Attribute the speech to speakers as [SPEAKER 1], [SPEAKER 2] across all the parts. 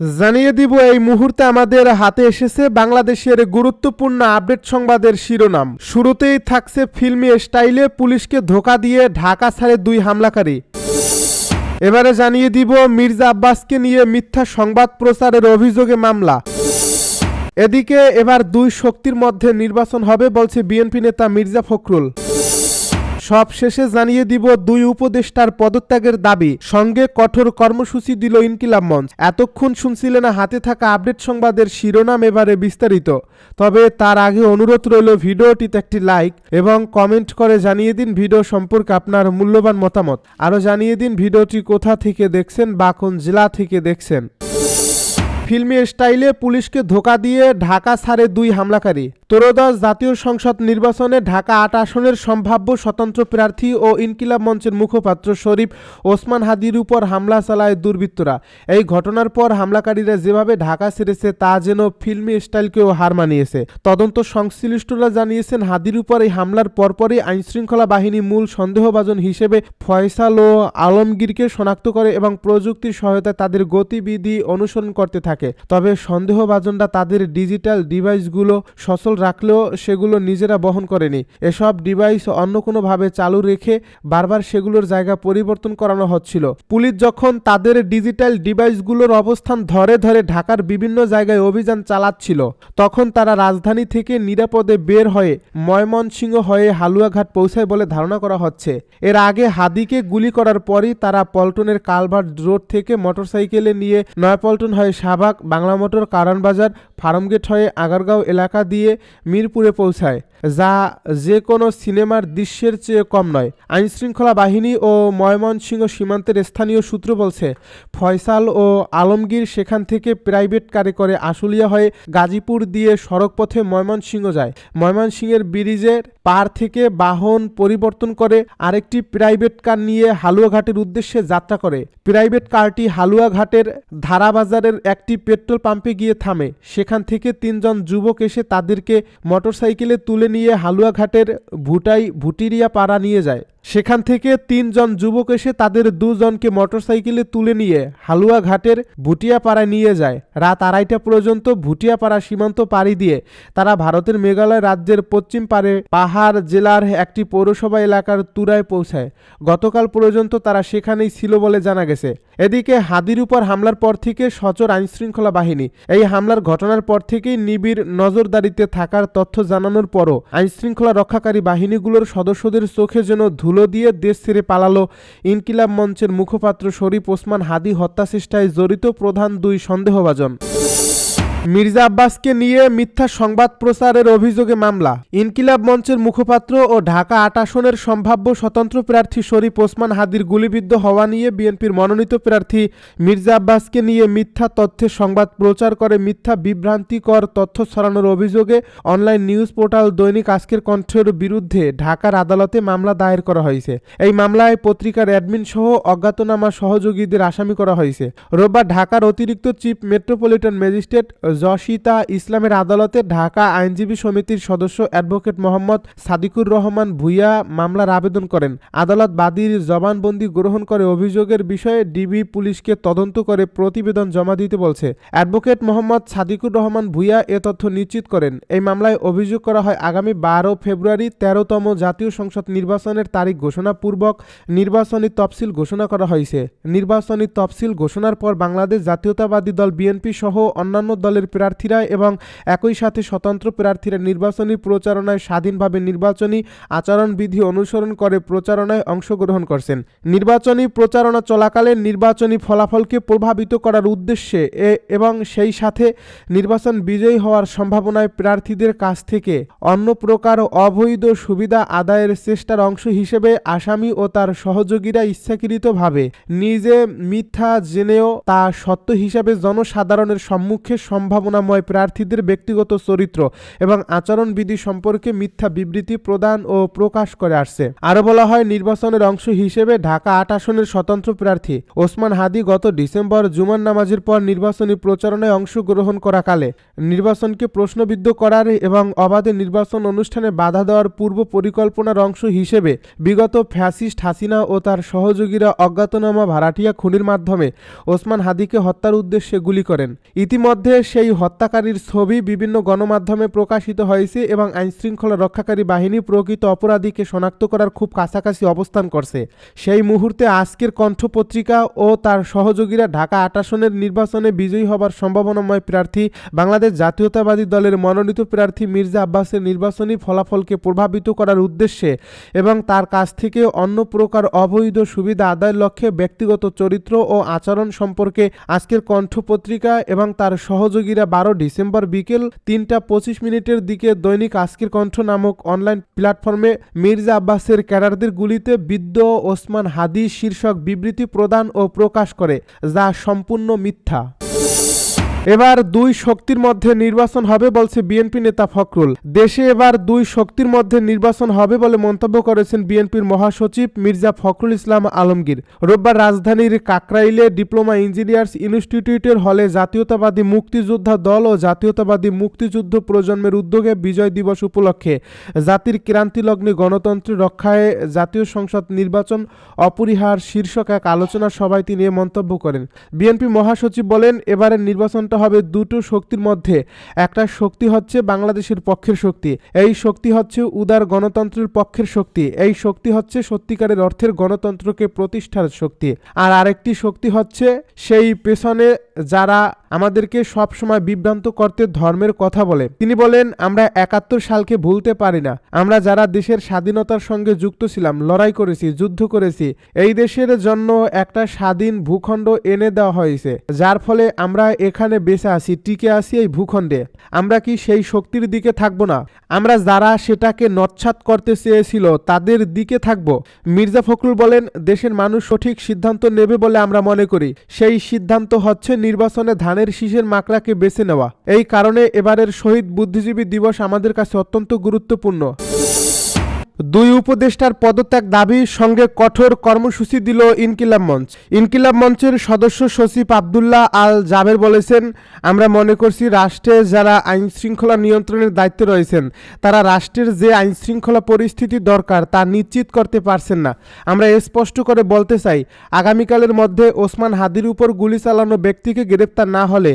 [SPEAKER 1] জানিয়ে দিব এই মুহূর্তে আমাদের হাতে এসেছে বাংলাদেশের গুরুত্বপূর্ণ আপডেট সংবাদের শিরোনাম। শুরুতেই থাকছে ফিল্মি স্টাইলে পুলিশকে ধোঁকা দিয়ে ঢাকা ছাড়ে 2 হামলাকারী। এবারে জানিয়ে দিব মির্জা আব্বাসকে নিয়ে মিথ্যা সংবাদ প্রচারের অভিযোগে মামলা। এদিকে এবার 2 শক্তির মধ্যে নির্বাচন হবে বলছে বিএনপি নেতা মির্জা ফখরুল। সব শেষে জানিয়ে দিব 2 উপদেষ্টার পদত্যাগের দাবি, সঙ্গে কঠোর কর্মসূচি দিল ইনকিলাব মঞ্চ। এতক্ষণ শুনছিলেন হাতে থাকা আপডেট সংবাদের শিরোনাম, এবারে বিস্তারিত। তবে তার আগে অনুরোধ রইল ভিডিওটিতে একটি লাইক এবং কমেন্ট করে জানিয়ে দিন ভিডিও সম্পর্কে আপনার মূল্যবান মতামত। আরও জানিয়ে দিন ভিডিওটি কোথা থেকে দেখছেন বা কোন জেলা থেকে দেখছেন। ফিল্মি স্টাইলে পুলিশকে ধোঁকা দিয়ে ঢাকা ছাড়ে 2 হামলাকারী। ত্রয়োদশ জাতীয় সংসদ নির্বাচনে ঢাকা 8 আসনের সম্ভাব্য স্বতন্ত্র প্রার্থী ও ইনকিলাব মঞ্চের মুখপাত্র শরীফ ওসমান হাদির উপর হামলা চালায় দুর্বৃত্তরা। এই ঘটনার পর হামলাকারীরা যেভাবে ঢাকা ছেড়েছে তা যেন ফিল্মি স্টাইলকেও হার মানিয়েছে। তদন্ত সংশ্লিষ্টরা জানিয়েছেন, হাদির উপর এই হামলার পরপরই আইনশৃঙ্খলা বাহিনী মূল সন্দেহভাজন হিসেবে ফয়সাল ও আলমগীরকে শনাক্ত করে এবং প্রযুক্তির সহায়তায় তাদের গতিবিধি অনুসরণ করতে থাকে। তবে সন্দেহভাজনরা তাদের ডিজিটাল ডিভাইসগুলো সচল রাখলেও সেগুলো নিজেরা বহন করেনি। এসব ডিভাইস অন্য কোনোভাবে চালু রেখে বারবার সেগুলোর জায়গা পরিবর্তন করানো হচ্ছিল। পুলিশ যখন তাদের ডিজিটাল ডিভাইসগুলোর অবস্থান ধরে ধরে ঢাকার বিভিন্ন জায়গায় অভিযান চালাচ্ছিল, তখন তারা রাজধানী থেকে নিরাপদে বের হয়ে ময়মনসিংহ হয়ে হালুয়াঘাট পৌঁছায় বলে ধারণা করা হচ্ছে। এর আগে হাদিকে গুলি করার পরই তারা পল্টনের কালভার্ট রোড থেকে মোটরসাইকেলে নিয়ে নয়াপল্টন হয়ে শাহবাগ, বাংলা মোটর, কারণ বাজার, ফার্মগেট হয়ে আগারগাঁও এলাকা দিয়ে মিরপুরে পৌঁছায়, যা যে কোনো সিনেমার দৃশ্যের চেয়ে কম নয়। আইনশৃঙ্খলা বাহিনী ও ময়মনসিংহ সীমান্তের স্থানীয় সূত্র বলছে, ফয়সাল ও আলমগীর সেখান থেকে প্রাইভেট কারে করে আশুলিয়া হয়ে গাজীপুর দিয়ে সড়কপথে ময়মনসিংহ যায়। ময়মনসিংহের ব্রিজের পার থেকে বাহন পরিবর্তন করে আরেকটি প্রাইভেট কার নিয়ে হালুয়াঘাটের উদ্দেশ্যে যাত্রা করে। প্রাইভেট কারটি হালুয়াঘাটের ধারাবাজারের একটি পেট্রোল পাম্পে গিয়ে থামে। সেখান থেকে 3 জন যুবক এসে তাদেরকে মোটরসাইকেলে তুলে নিয়ে হালুয়াঘাটের ভুটিরিয়া পাড়া নিয়ে যায়। সেখান থেকে 3 জন যুবক এসে তাদের 2 জনকে মোটরসাইকেলে তুলে নিয়ে হালুয়াঘাটের ভুটিয়াপাড়ায় নিয়ে যায়। রাত 2:30 পর্যন্ত ভুটিয়াপাড়া সীমান্ত পাড়ি দিয়ে তারা ভারতের মেঘালয় রাজ্যের পশ্চিম পারে পাহাড় জেলার একটি পৌরসভা এলাকার তুরায় পৌঁছায়। গতকাল পর্যন্ত তারা সেখানেই ছিল বলে জানা গেছে। এদিকে হাদির উপর হামলার পর থেকে সচর আইনশৃঙ্খলা বাহিনী। এই হামলার ঘটনার পর থেকেই নিবিড় নজরদারিতে থাকার তথ্য জানানোর পরও আইনশৃঙ্খলা রক্ষাকারী বাহিনীগুলোর সদস্যদের চোখে যেন ধুলো দিয়ে দেশ ছেড়ে পালালো ইনকিলাব মঞ্চের মুখপাত্র শরীফ ওসমান হাদি হত্যাচেষ্টায় জড়িত প্রধান 2 সন্দেহভাজন। মির্জা আব্বাসকে নিয়ে মিথ্যা সংবাদ প্রচারের অভিযোগে মামলা। ইনকিলাব মঞ্চের মুখপাত্র ও ঢাকা 8 আসনের সম্ভাব্য স্বতন্ত্র প্রার্থী শরীফ ওসমান হাদির গুলিবিদ্ধ হওয়া নিয়ে বিএনপির মনোনীত প্রার্থী মির্জা আব্বাসকে নিয়ে মিথ্যা তথ্যের সংবাদ প্রচার করে মিথ্যা বিভ্রান্তিকর তথ্য ছড়ানোর অভিযোগে অনলাইন নিউজ পোর্টাল দৈনিক আজকের কণ্ঠের বিরুদ্ধে ঢাকার আদালতে মামলা দায়ের করা হয়েছে। এই মামলায় পত্রিকার অ্যাডমিন সহ অজ্ঞাতনামা সহযোগীদের আসামি করা হয়েছে। রোববার ঢাকার অতিরিক্ত চিফ মেট্রোপলিটন ম্যাজিস্ট্রেট জশিতা ইসলামের আদালতে ঢাকা আইনজীবী সমিতির সদস্য অ্যাডভোকেট মোহাম্মদ সাদিকুর রহমান ভূঁইয়া মামলার আবেদন করেন। আদালত বাদীর জবানবন্দি গ্রহণ করে অভিযোগের বিষয়ে ডিবি পুলিশকে তদন্ত করে প্রতিবেদন জমা দিতে বলছে। অ্যাডভোকেট মোহাম্মদ সাদিকুর রহমান ভূঁইয়া এ তথ্য নিশ্চিত করেন। এই মামলায় অভিযোগ করা হয়, আগামী 12 ফেব্রুয়ারি 13তম জাতীয় সংসদ নির্বাচনের তারিখ ঘোষণাপূর্বক নির্বাচনী তফসিল ঘোষণা করা হয়েছে। নির্বাচনী তফসিল ঘোষণার পর বাংলাদেশ জাতীয়তাবাদী দল বিএনপি সহ অন্যান্য দলের প্রার্থীরা এবং একই সাথে স্বতন্ত্র প্রার্থীরা নির্বাচনী প্রচারণায় স্বাধীনভাবে নির্বাচনী আচরণবিধি অনুসরণ করে প্রচারণায় অংশগ্রহণ করছেন। নির্বাচনী প্রচারণা চলাকালে নির্বাচনী ফলাফলকে প্রভাবিত করার উদ্দেশ্যে এবং সেই সাথে নির্বাচন বিজয়ী হওয়ার সম্ভাবনায় প্রার্থীদের কাছ থেকে অন্য প্রকার অবৈধ সুবিধা আদায়ের চেষ্টার অংশ হিসেবে আসামি ও তার সহযোগীরা ইচ্ছাকৃতভাবে নিজে মিথ্যা জেনেও তা সত্য হিসাবে জনসাধারণের সম্মুখে সম্ভাবনাময় প্রার্থীদের ব্যক্তিগত চরিত্র এবং আচরণবিধি সম্পর্কে মিথ্যা বিবৃতি প্রদান ও প্রকাশ করে আসছে। আরও বলা হয়, নির্বাচনের অংশ হিসেবে ঢাকা ৮ আসনের স্বতন্ত্র প্রার্থী ওসমান হাদি গত ডিসেম্বর জুমার নামাজের পর নির্বাচনী প্রচারণায় অংশগ্রহণ করাকালে নির্বাচনকে প্রশ্নবিদ্ধ করার এবং অবাধে নির্বাচন অনুষ্ঠানে বাধা দেওয়ার পূর্ব পরিকল্পনার অংশ হিসেবে বিগত ফ্যাসিস্ট হাসিনা ও তার সহযোগীরা অজ্ঞাতনামা ভাড়াটিয়া খুনির মাধ্যমে ওসমান হাদিকে হত্যার উদ্দেশ্যে গুলি করেন। ইতিমধ্যে সেই হত্যাকারীর ছবি বিভিন্ন গণমাধ্যমে প্রকাশিত হয়েছে এবং আইনশৃঙ্খলা রক্ষাকারী বাহিনী প্রকৃত অপরাধীকে শনাক্ত করার খুব কাছাকাছি অবস্থান করছে। সেই মুহূর্তে আজকের কণ্ঠপত্রিকা ও তার সহযোগীরা ঢাকা ৮ আসনের নির্বাচনে বিজয়ী হবার সম্ভাবনাময় প্রার্থী বাংলাদেশ জাতীয়তাবাদী দলের মনোনীত প্রার্থী মির্জা আব্বাসের নির্বাচনী ফলাফলকে প্রভাবিত করার উদ্দেশ্যে এবং তার কাছ থেকে অন্য প্রকার অবৈধ সুবিধা আদায়ের লক্ষ্যে ব্যক্তিগত চরিত্র ও আচরণ সম্পর্কে আজকের কণ্ঠপত্রিকা এবং তার সহযোগীরা ১২ ডিসেম্বর বিকেল ৩টা ২৫ দিকে দৈনিক আজকের কণ্ঠ নামক অনলাইন প্ল্যাটফর্মে মির্জা আব্বাসের ক্যাডারদের গুলিতে বিদ্ধ ওসমান হাদি শীর্ষক বিবৃতি প্রদান ও প্রকাশ করে, যা সম্পূর্ণ মিথ্যা। এবার দুই শক্তির মধ্যে নির্বাচন হবে বলছে বিএনপি নেতা ফখরুল। দেশে এবার দুই শক্তির মধ্যে নির্বাচন হবে বলে মন্তব্য করেছেন বিএনপির মহাসচিব মির্জা ফখরুল ইসলাম আলমগীর। রোববার রাজধানীর কাকরাইলে ডিপ্লোমা ইঞ্জিনিয়ার্স ইনস্টিটিউটের হলে জাতীয়তাবাদী মুক্তিযোদ্ধা দল ও জাতীয়তাবাদী মুক্তিযুদ্ধ প্রজন্মের উদ্যোগে বিজয় দিবস উপলক্ষে জাতির ক্রান্তিলগ্নে গণতন্ত্র রক্ষায় জাতীয় সংসদ নির্বাচন অপরিহার শীর্ষক এক আলোচনা সভায় তিনি এ মন্তব্য করেন। বিএনপি মহাসচিব বলেন, এবারের নির্বাচনটা হবে দুটো শক্তির মধ্যে। একটা শক্তি হচ্ছে বাংলাদেশের পক্ষের শক্তি, এই শক্তি হচ্ছে উদার গণতন্ত্রের পক্ষের শক্তি, এই শক্তি হচ্ছে সত্যিকারের অর্থের গণতন্ত্রকে প্রতিষ্ঠার শক্তি। আর আরেকটি শক্তি হচ্ছে সেই পেছনে যারা আমাদেরকে সব সময় বিভ্রান্ত করতে ধর্মের কথা বলে। তিনি বলেন, আমরা ৭১ সালকে ভুলতে পারি না। আমরা যারা দেশের স্বাধীনতার সঙ্গে যুক্ত ছিলাম, লড়াই করেছি, যুদ্ধ করেছি, এই দেশের জন্য একটা স্বাধীন ভূখণ্ড এনে দেওয়া হয়েছে, যার ফলে আমরা এখানে বেঁচে আছি, টিকে আছি এই ভূখণ্ডে। আমরা কি সেই শক্তির দিকে থাকব না? আমরা যারা সেটাকে নৎসাৎ করতে চেয়েছিল তাদের দিকে থাকব? মির্জা ফখরুল বলেন, দেশের মানুষ সঠিক সিদ্ধান্ত নেবে বলে আমরা মনে করি। সেই সিদ্ধান্ত হচ্ছে নির্বাচনে ধানের শীষের মাকড়াকে বেছে নেওয়া। এই কারণে এবারের শহীদ বুদ্ধিজীবী দিবস আমাদের কাছে অত্যন্ত গুরুত্বপূর্ণ। দুই উপদেষ্টার পদত্যাগ দাবির সঙ্গে কঠোর কর্মসূচি দিল ইনকিলাব মঞ্চ। ইনকিলাব মঞ্চের সদস্য সচিব আবদুল্লাহ আল জাবের বলেছেন, আমরা মনে করছি রাষ্ট্রে যারা আইন শৃঙ্খলা নিয়ন্ত্রণের দায়িত্বে রয়েছেন তারা রাষ্ট্রের যে আইন শৃঙ্খলা পরিস্থিতি দরকার তা নিশ্চিত করতে পারছেন না। আমরা স্পষ্ট করে বলতে চাই, আগামীকালের মধ্যে ওসমান হাদির উপর গুলি চালানো ব্যক্তিকে গ্রেপ্তার না হলে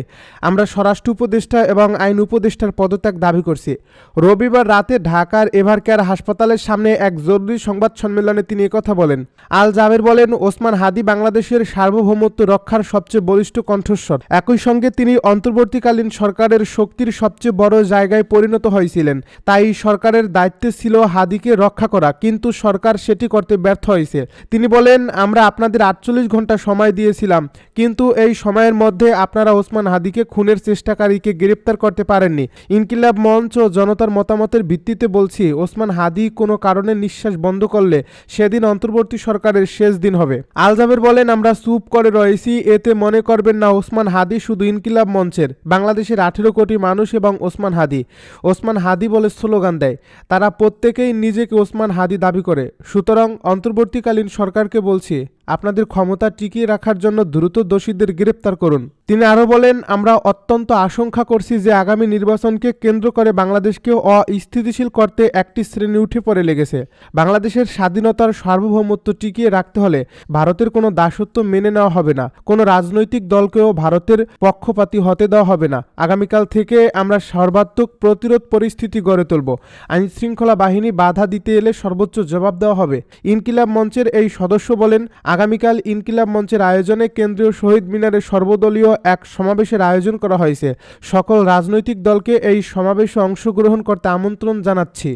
[SPEAKER 1] আমরা স্বরাষ্ট্র উপদেষ্টা এবং আইন উপদেষ্টার পদত্যাগ দাবি করছি। রবিবার রাতে ঢাকার এভারকেয়ার হাসপাতালের সামনে এক জরুরি সংবাদ সম্মেলনে তিনি একথা বলেন। আল জাবের বলেন, ওসমান হাদি বাংলাদেশের সার্বভৌমত্ব রক্ষার সবচেয়ে বলিষ্ঠ কণ্ঠস্বর। একই সঙ্গে তিনি অন্তর্বর্তীকালীন সরকারের শক্তির সবচেয়ে বড় জায়গায় পরিণত হয়েছিলেন। তাই সরকারের দায়িত্বে ছিল হাদিকে রক্ষা করা, কিন্তু সরকার সেটি করতে ব্যর্থ হয়েছে। তিনি বলেন, আমরা আপনাদের ৪৮ ঘন্টা সময় দিয়েছিলাম, কিন্তু এই সময়ের মধ্যে আপনারা ওসমান হাদিকে খুনের চেষ্টাকারীকে গ্রেপ্তার করতে পারেননি। ইনকিলাব মঞ্চ ও জনতার মতামতের ভিত্তিতে বলছি, ওসমান হাদি কোনো কারণে নিঃশ্বাস বন্ধ করলে সেদিন অন্তর্বর্তী সরকারের শেষ দিন হবে। আল জাবের বলেন, আমরা চুপ করে রয়েছি, এতে মনে করবেন না ওসমান হাদি শুধু ইনকিলাব মঞ্চের, বাংলাদেশের ১৮ কোটি মানুষ এবং ওসমান হাদি। ওসমান হাদি বলে স্লোগান দেয়, তারা প্রত্যেকেই নিজেকে ওসমান হাদি দাবি করে। সুতরাং অন্তর্বর্তীকালীন সরকারকে বলছি, আপনাদের ক্ষমতা টিকিয়ে রাখার জন্য দ্রুত দোষীদের গ্রেপ্তার করুন। তিনি আরও বলেন, আমরা অত্যন্ত আশঙ্কা করছি যে আগামী নির্বাচনকে কেন্দ্র করে বাংলাদেশকে অস্থিতিশীল করতে একটি শ্রেণী উঠে পড়ে লেগেছে। বাংলাদেশের স্বাধীনতার সার্বভৌমত্ব টিকিয়ে রাখতে হলে ভারতের কোনো দাসত্ব মেনে নেওয়া হবে না, কোনো রাজনৈতিক দলকেও ভারতের পক্ষপাতী হতে দেওয়া হবে না। আগামীকাল থেকে আমরা সর্বাত্মক প্রতিরোধ পরিস্থিতি গড়ে তুলব। আইন শৃঙ্খলা বাহিনী বাধা দিতে এলে সর্বোচ্চ জবাব দেওয়া হবে। ইনকিলাব মঞ্চের এই সদস্য বলেন, আগামীকাল ইনকিলাব মঞ্চের আয়োজনে কেন্দ্রীয় শহীদ মিনারে সর্বদলীয় এক সমাবেশের আয়োজন করা হয়েছে। সকল রাজনৈতিক দলকে এই সমাবেশে অংশগ্রহণ করতে আমন্ত্রণ জানাচ্ছি।